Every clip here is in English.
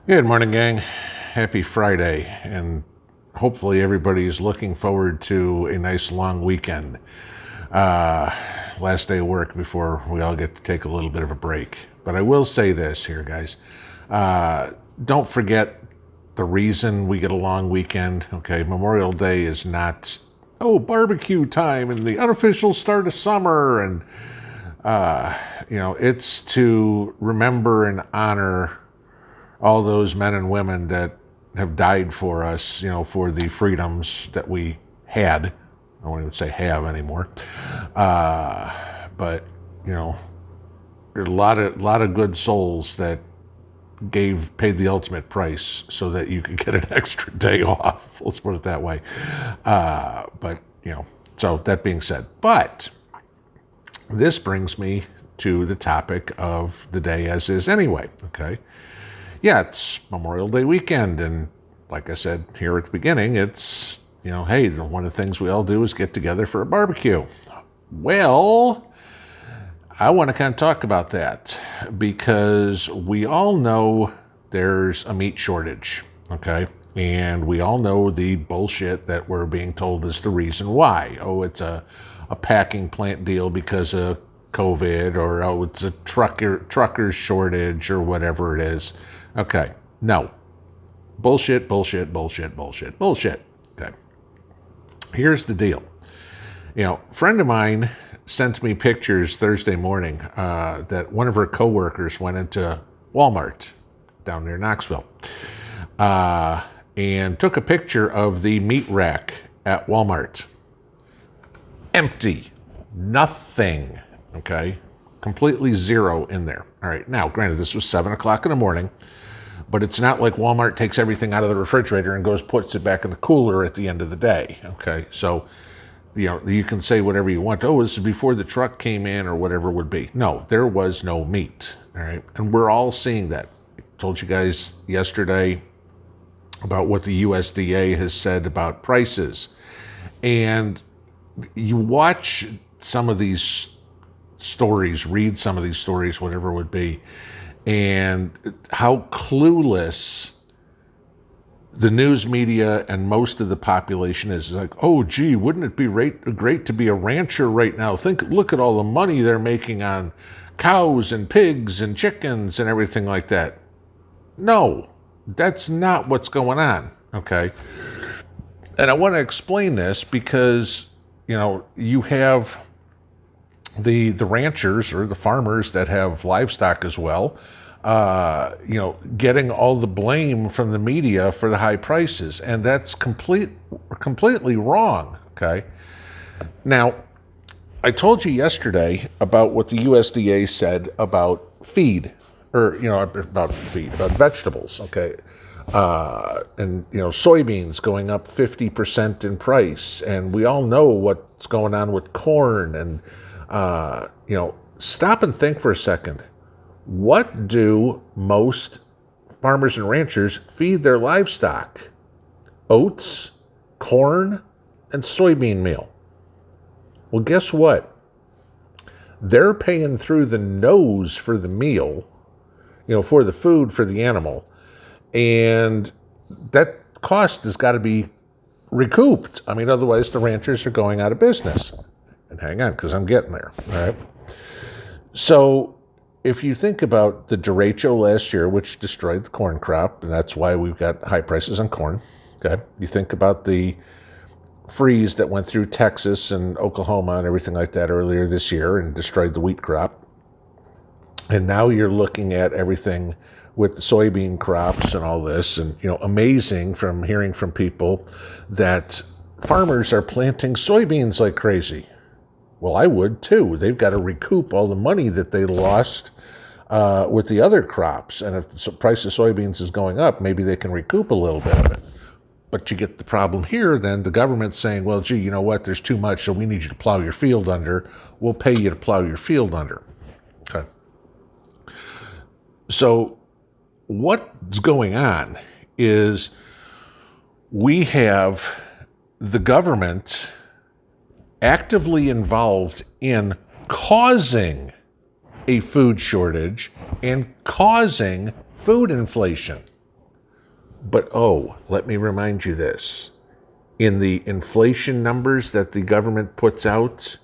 Good morning, gang. Happy Friday, and hopefully everybody's looking forward to a nice long weekend. Last day of work before we all get to take a little bit of a break. But I will say this here, guys. Don't forget the reason we get a long weekend. Okay, Memorial Day is not, barbecue time and the unofficial start of summer. And, it's to remember and honor all those men and women that have died for us, for the freedoms that we had. I won't even say have anymore. But, there are a lot of good souls that paid the ultimate price so that you could get an extra day off. Let's put it that way. So that being said, but this brings me to the topic of the day as is anyway, okay? Yeah, it's Memorial Day weekend, and like I said here at the beginning, it's, hey, one of the things we all do is get together for a barbecue. Well, I want to kind of talk about that because we all know there's a meat shortage, okay? And we all know the bullshit that we're being told is the reason why. Oh, it's a packing plant deal because of COVID, or it's a trucker shortage or whatever it is. Okay, no. Bullshit. Okay. Here's the deal. Friend of mine sent me pictures Thursday morning that one of her coworkers went into Walmart down near Knoxville and took a picture of the meat rack at Walmart. Empty. Nothing. Okay? Completely zero in there. All right. Now, granted, this was 7 o'clock in the morning, but it's not like Walmart takes everything out of the refrigerator and puts it back in the cooler at the end of the day. Okay. So, you can say whatever you want. Oh, this is before the truck came in or whatever it would be. No, there was no meat. All right. And we're all seeing that. I told you guys yesterday about what the USDA has said about prices. And you watch some of these stories, read some of these stories, whatever it would be, and how clueless the news media and most of the population is. It's like, oh, gee, wouldn't it be great to be a rancher right now? Look at all the money they're making on cows and pigs and chickens and everything like that. No, that's not what's going on, okay? And I want to explain this because, you have the ranchers or the farmers that have livestock as well, getting all the blame from the media for the high prices. And that's completely wrong, okay? Now, I told you yesterday about what the USDA said about feed, about vegetables, okay? And soybeans going up 50% in price. And we all know what's going on with corn. And, stop and think for a second. What do most farmers and ranchers feed their livestock? Oats, corn, and soybean meal. Well, guess what? They're paying through the nose for the meal, for the food for the animal. And that cost has got to be recouped. I mean, otherwise the ranchers are going out of business. And hang on, because I'm getting there, all right? So if you think about the derecho last year, which destroyed the corn crop, and that's why we've got high prices on corn, okay? You think about the freeze that went through Texas and Oklahoma and everything like that earlier this year and destroyed the wheat crop. And now you're looking at everything with the soybean crops and all this, and amazing from hearing from people that farmers are planting soybeans like crazy. Well, I would too. They've got to recoup all the money that they lost with the other crops. And if the price of soybeans is going up, maybe they can recoup a little bit of it. But you get the problem here, then the government's saying, well, gee, you know what? There's too much, so we need you to plow your field under. We'll pay you to plow your field under. Okay. So what's going on is we have the government actively involved in causing a food shortage and causing food inflation. But let me remind you this. In the inflation numbers that the government puts out,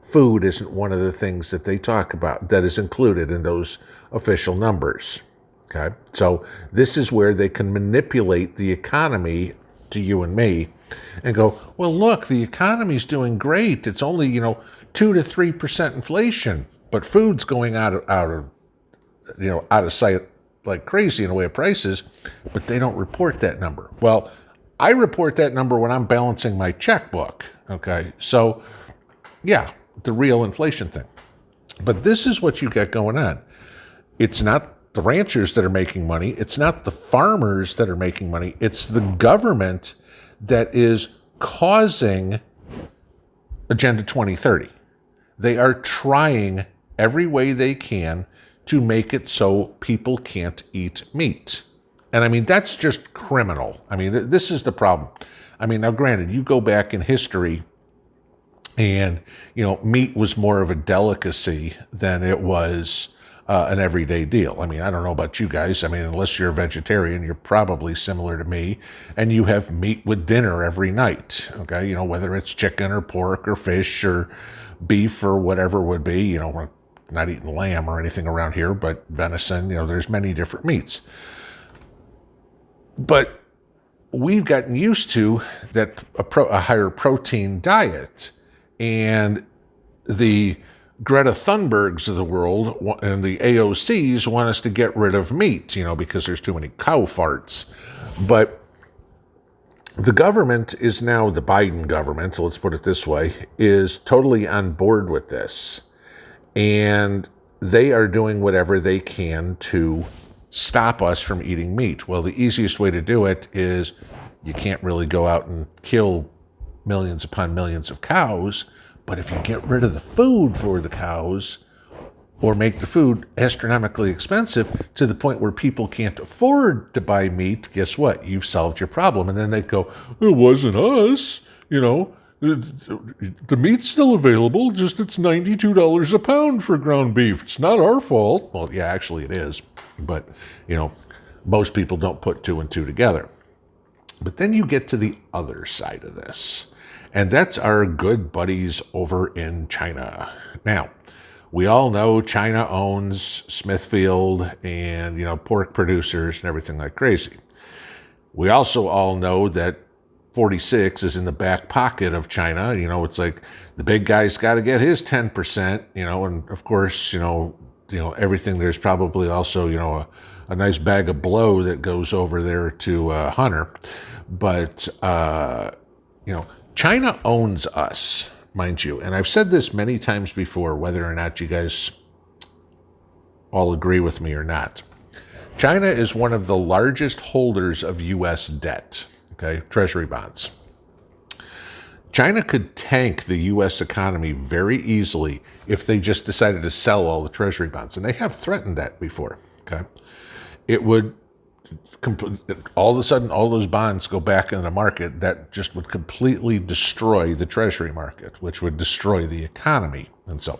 food isn't one of the things that they talk about that is included in those official numbers. Okay? So this is where they can manipulate the economy to you and me and go, well, look, the economy's doing great. It's only, 2 to 3% inflation, but food's going out of sight like crazy in the way of prices, but they don't report that number. Well, I report that number when I'm balancing my checkbook. Okay. So yeah, the real inflation thing. But this is what you got going on. It's not the ranchers that are making money. It's not the farmers that are making money. It's the government that is causing Agenda 2030. They are trying every way they can to make it so people can't eat meat. And I mean, that's just criminal. I mean, this is the problem. I mean, now granted, you go back in history and, meat was more of a delicacy than it was an everyday deal. I mean, I don't know about you guys. I mean, unless you're a vegetarian, you're probably similar to me, and you have meat with dinner every night, okay? Whether it's chicken or pork or fish or beef or whatever it would be. We're not eating lamb or anything around here, but venison, there's many different meats. But we've gotten used to that a higher protein diet, and the Greta Thunbergs of the world and the AOCs want us to get rid of meat, because there's too many cow farts. But the government is now, the Biden government, so let's put it this way, is totally on board with this. And they are doing whatever they can to stop us from eating meat. Well, the easiest way to do it is you can't really go out and kill millions upon millions of cows, but if you get rid of the food for the cows or make the food astronomically expensive to the point where people can't afford to buy meat, guess what? You've solved your problem. And then they go, it wasn't us, the meat's still available, just it's $92 a pound for ground beef. It's not our fault. Well, yeah, actually it is. But, most people don't put two and two together. But then you get to the other side of this, and that's our good buddies over in China. Now, we all know China owns Smithfield and, pork producers and everything like crazy. We also all know that 46 is in the back pocket of China. It's like the big guy's got to get his 10%, and of course, everything. There's probably also, a nice bag of blow that goes over there to Hunter. But, China owns us, mind you. And I've said this many times before, whether or not you guys all agree with me or not. China is one of the largest holders of U.S. debt, okay, treasury bonds. China could tank the U.S. economy very easily if they just decided to sell all the treasury bonds. And they have threatened that before, okay? It would, all of a sudden, all those bonds go back in the market. That just would completely destroy the treasury market, which would destroy the economy. And so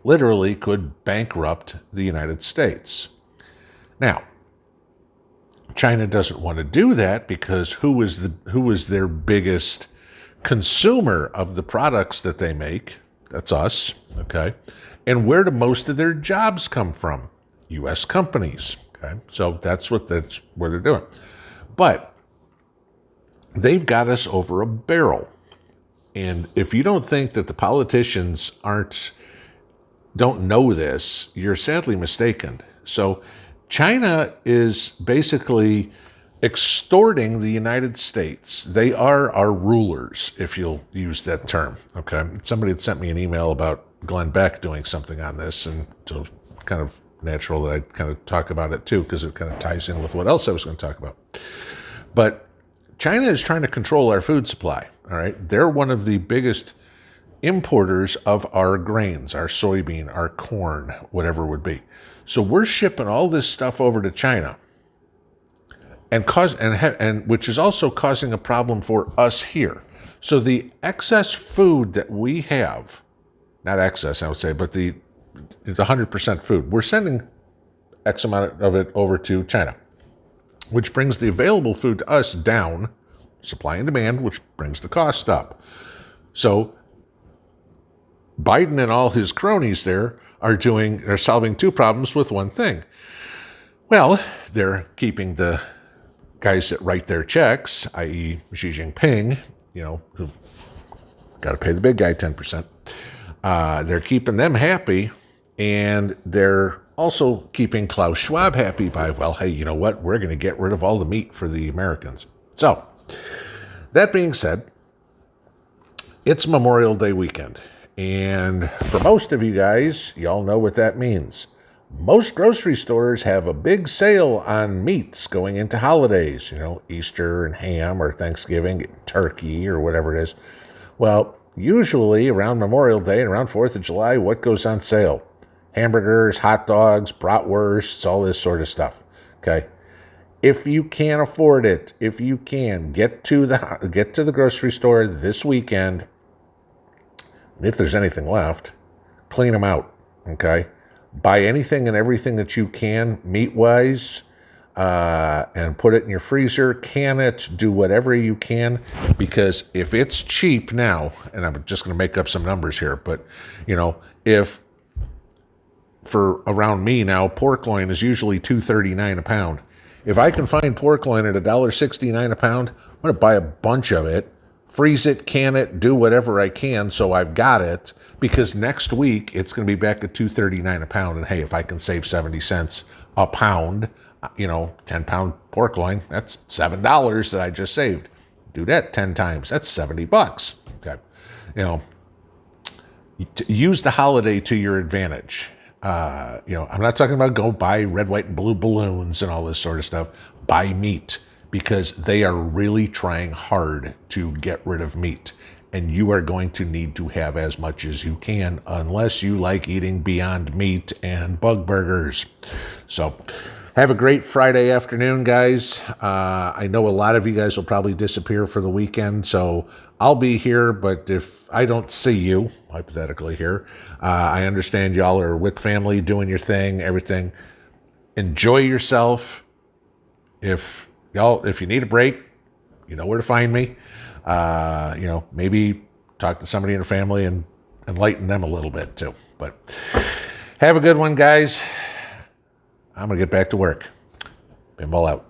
literally could bankrupt the United States. Now, China doesn't want to do that because who is their biggest consumer of the products that they make? That's us, okay? And where do most of their jobs come from? U.S. companies, okay? So that's what they're doing. But they've got us over a barrel. And if you don't think that the politicians don't know this, you're sadly mistaken. So China is basically extorting the United States. They are our rulers, if you'll use that term, okay? Somebody had sent me an email about Glenn Beck doing something on this, and so kind of natural that I kind of talk about it too, because it kind of ties in with what else I was going to talk about. But China is trying to control our food supply, all right? They're one of the biggest importers of our grains, our soybean, our corn, whatever it would be. So we're shipping all this stuff over to China, and which is also causing a problem for us here. So the excess food that we have, not excess, I would say, but the 100% food, we're sending X amount of it over to China. which brings the available food to us down, supply and demand, which brings the cost up. So Biden and all his cronies there are solving two problems with one thing. Well, they're keeping the guys that write their checks, i.e. Xi Jinping, who got to pay the big guy 10%. They're keeping them happy, and they're also keeping Klaus Schwab happy by, well, hey, you know what? We're going to get rid of all the meat for the Americans. So, that being said, it's Memorial Day weekend. And for most of you guys, y'all know what that means. Most grocery stores have a big sale on meats going into holidays, Easter and ham or Thanksgiving, turkey or whatever it is. Well, usually around Memorial Day and around 4th of July, what goes on sale? Hamburgers, hot dogs, bratwursts, all this sort of stuff. Okay. If you can't afford it, if you can, get to the grocery store this weekend. If there's anything left, clean them out, okay? Buy anything and everything that you can, meat-wise, and put it in your freezer. Can it, do whatever you can, because if it's cheap now, and I'm just going to make up some numbers here, but, if for around me now, pork loin is usually $2.39 a pound. If I can find pork loin at $1.69 a pound, I'm going to buy a bunch of it, freeze it, can it, do whatever I can so I've got it, because next week it's going to be back at $2.39 a pound. And hey, if I can save 70 cents a pound, 10-pound pork loin, that's $7 that I just saved. Do that 10 times, that's $70. Okay. Use the holiday to your advantage. I'm not talking about go buy red, white, and blue balloons and all this sort of stuff. Buy meat, because they are really trying hard to get rid of meat. And you are going to need to have as much as you can, unless you like eating Beyond Meat and bug burgers. So have a great Friday afternoon, guys. I know a lot of you guys will probably disappear for the weekend, so I'll be here, but if I don't see you, hypothetically here, I understand y'all are with family, doing your thing, everything. Enjoy yourself. If you need a break, you know where to find me. Maybe talk to somebody in your family and enlighten them a little bit too. But have a good one, guys. I'm going to get back to work. Pinball out.